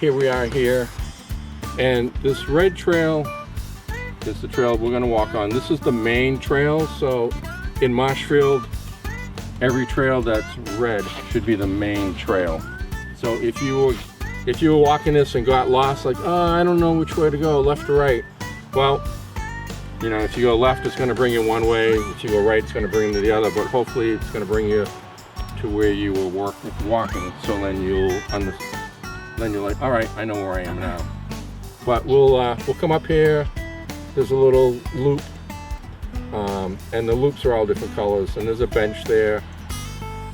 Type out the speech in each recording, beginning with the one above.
Here we are here, and this red trail is the trail we're going to walk on. This is the main trail, so in Marshfield, every trail that's red should be the main trail. So if you were walking this and got lost, like, oh, I don't know which way to go, left or right, well, you know, if you go left, it's going to bring you one way. If you go right, it's going to bring you to the other, but hopefully it's going to bring you to where you were walking, so then you're like, all right, I know where I am now. But we'll come up here. There's a little loop, and the loops are all different colors, and there's a bench there,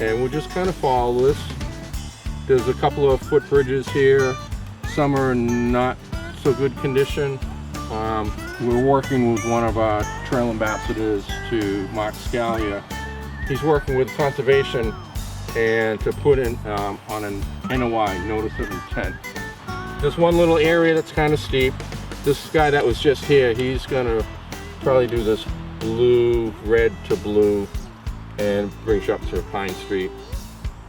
and we'll just kind of follow this. There's a couple of footbridges here. Some are not so good condition. We're working with one of our trail ambassadors, to Mark Scalia. He's working with conservation and to put in on an NOI, notice of intent. There's one little area that's kind of steep. This guy that was just here, he's gonna probably do this blue, red to blue, and bring you up to Pine Street.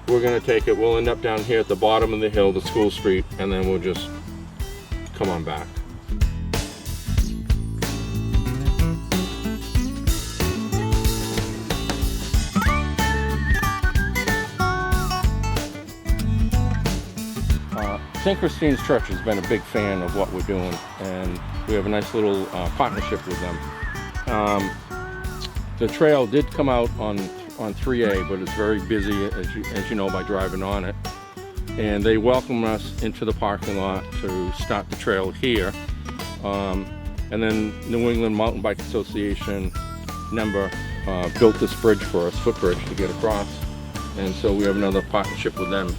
We're gonna take it, we'll end up down here at the bottom of the hill, the school street, and then we'll just come on back. St. Christine's Church has been a big fan of what we're doing, and we have a nice little partnership with them. The trail did come out on 3A, but it's very busy, as you know, by driving on it. And they welcomed us into the parking lot to start the trail here. And then New England Mountain Bike Association member built this bridge for us, footbridge, to get across. And so we have another partnership with them.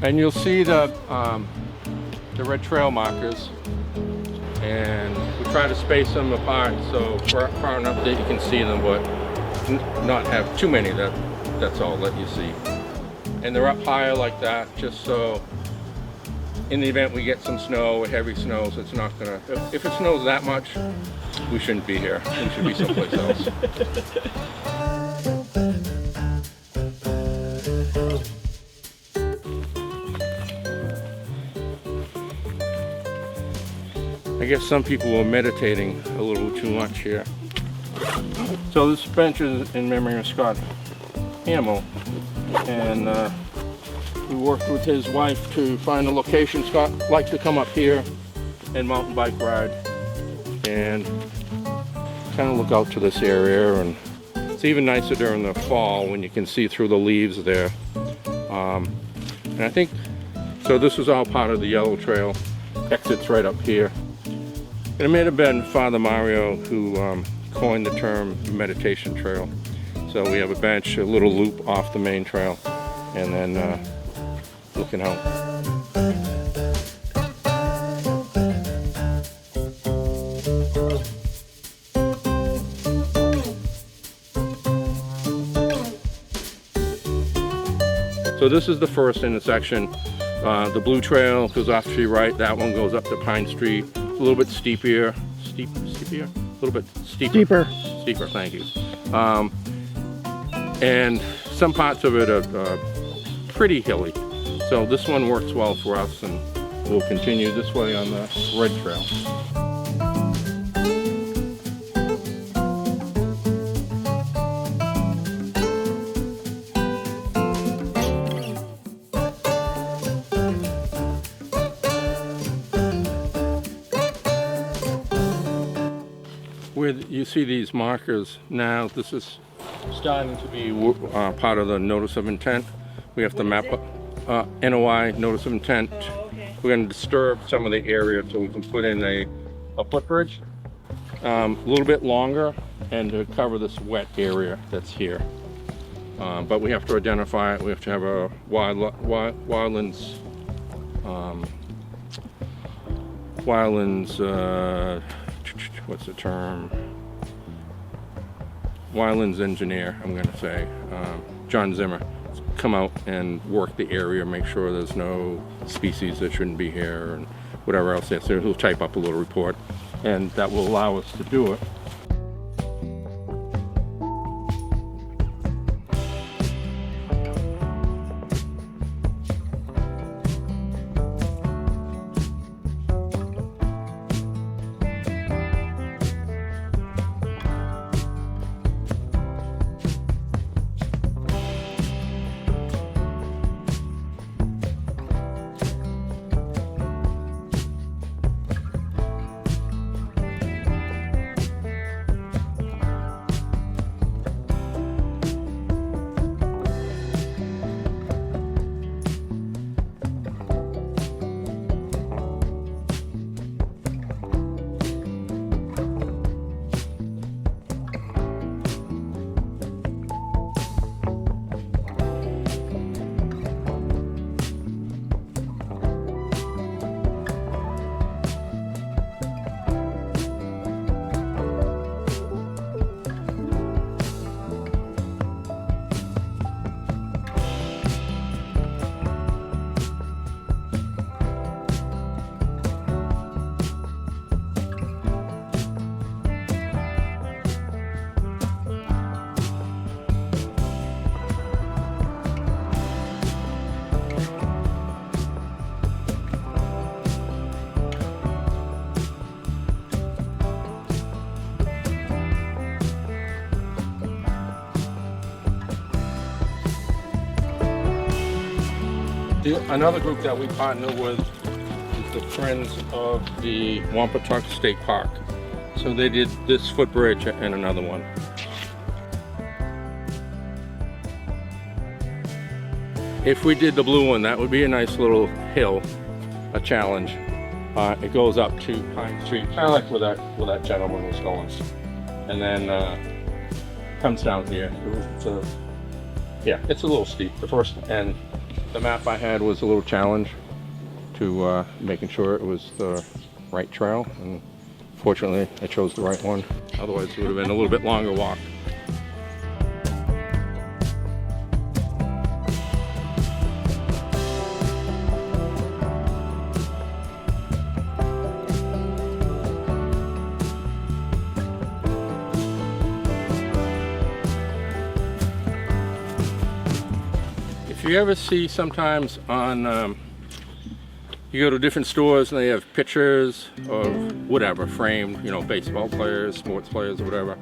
And you'll see the red trail markers, and we try to space them apart so far enough that you can see them, but not have too many. That's all that you see. And they're up higher like that, just so in the event we get some snow, heavy snow, so it's not gonna, if it snows that much, we shouldn't be here. We should be someplace else. I guess some people were meditating a little too much here. So this bench is in memory of Scott Hamill, and we worked with his wife to find a location. Scott liked to come up here and mountain bike ride and kind of look out to this area, and it's even nicer during the fall when you can see through the leaves there. And I think, so this is all part of the yellow trail, exits right up here. And it may have been Father Mario who coined the term meditation trail. So we have a bench, a little loop off the main trail, and then looking out. So this is the first intersection. The blue trail goes off to your right. That one goes up to Pine Street. A little bit steeper, steeper? A little bit steeper. Steeper, thank you. And some parts of it are pretty hilly. So this one works well for us, and we'll continue this way on the red trail. Where you see these markers now, this is starting to be part of the notice of intent. We have to map up NOI, notice of intent. We're going to disturb some of the area so we can put in a footbridge, a little bit longer, and to cover this wet area that's here. But we have to identify it. We have to have a wildlands, what's the term? Wildlands engineer, I'm going to say, John Zimmer, come out and work the area, make sure there's no species that shouldn't be here and whatever else. So he'll type up a little report, and that will allow us to do it. Another group that we partner with is the Friends of the Wampatuck State Park. So they did this footbridge and another one. If we did the blue one, that would be a nice little hill, a challenge. It goes up to Pine Street, kind of like where that gentleman was going, and then comes down here. It's a little steep. The first, and the map I had was a little challenge to making sure it was the right trail, and fortunately I chose the right one. Otherwise it would have been a little bit longer walk. If you ever see sometimes on, you go to different stores and they have pictures of whatever, framed, you know, baseball players, sports players or whatever.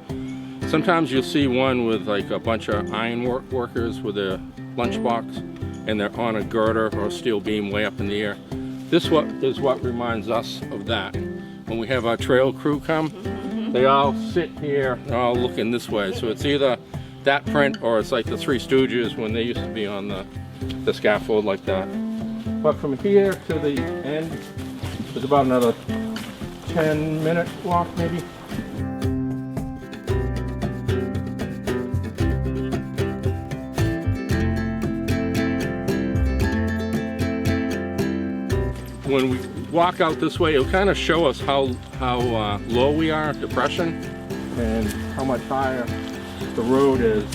Sometimes you'll see one with like a bunch of ironwork workers with a lunchbox and they're on a girder or a steel beam way up in the air. This is what reminds us of that. When we have our trail crew come, they all sit here, they're all looking this way. So it's either that print or it's like the Three Stooges when they used to be on the scaffold like that. But from here to the end, there's about another 10-minute walk maybe. When we walk out this way, it'll kind of show us how low we are, depression, and how much higher the road is.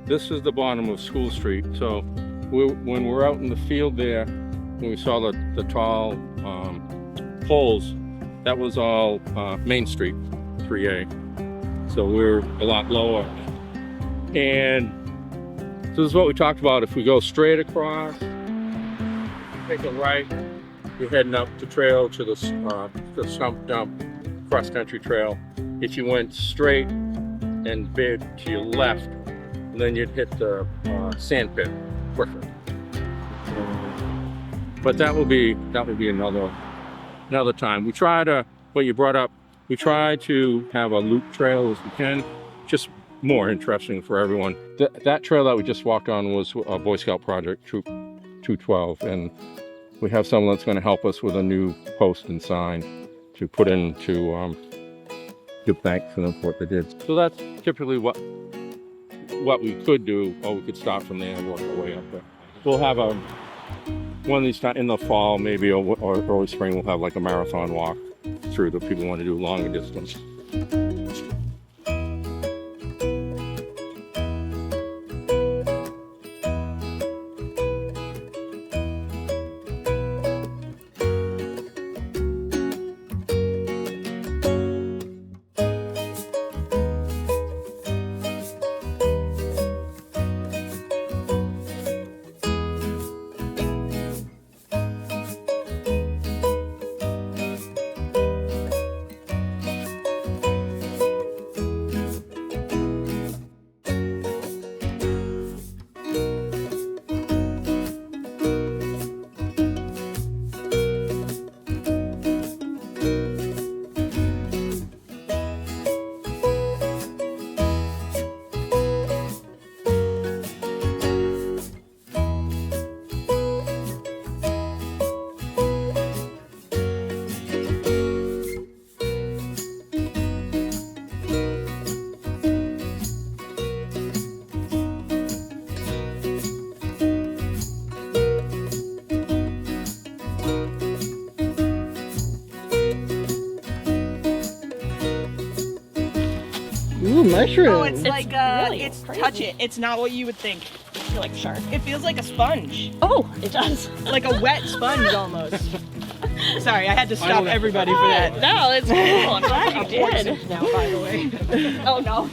This is the bottom of School Street. So when we're out in the field there, when we saw the tall poles, that was all Main Street, 3A. So we're a lot lower. And so this is what we talked about. If we go straight across, take a right, you're heading up the trail to the Stump Dump cross-country trail. If you went straight and veered to your left, then you'd hit the sand pit quicker. But that will be another time. We try to, what you brought up, we try to have a loop trail as we can, just more interesting for everyone. That trail that we just walked on was a Boy Scout project, Troop 212, and we have someone that's going to help us with a new post and sign to put in to give thanks to them for what they did. So that's typically what we could do, or we could start from there and work our way up there. We'll have one of these times in the fall, maybe, or early spring, we'll have like a marathon walk through the people who want to do longer distance. Ooh, mushroom. Oh, it's like really it's crazy. touch it. It's not what you would think. You're like shark. It feels like a sponge, Oh, it does. like a wet sponge almost. Sorry, I had to stop everybody for that. No, it's cool. I'm glad you did. Now, by the way. Oh no.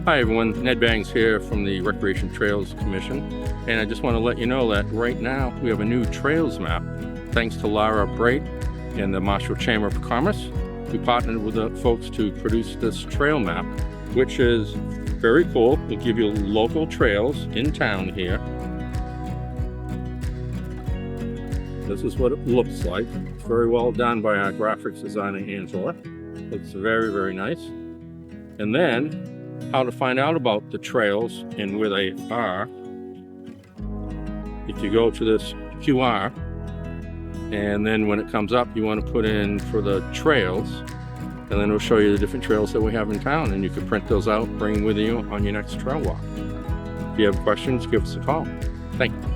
Hi everyone, Ned Bangs here from the Recreation Trails Commission, and I just want to let you know that right now we have a new trails map thanks to Lara Bright and the Marshfield Chamber of Commerce. We partnered with the folks to produce this trail map, which is very cool. It'll give you local trails in town here. This is what it looks like. It's very well done by our graphics designer, Angela. Looks very, very nice. And then how to find out about the trails and where they are. If you go to this QR, and then when it comes up, you want to put in for the trails, and then it'll show you the different trails that we have in town, and you can print those out, bring them with you on your next trail walk. If you have questions, give us a call. Thank you.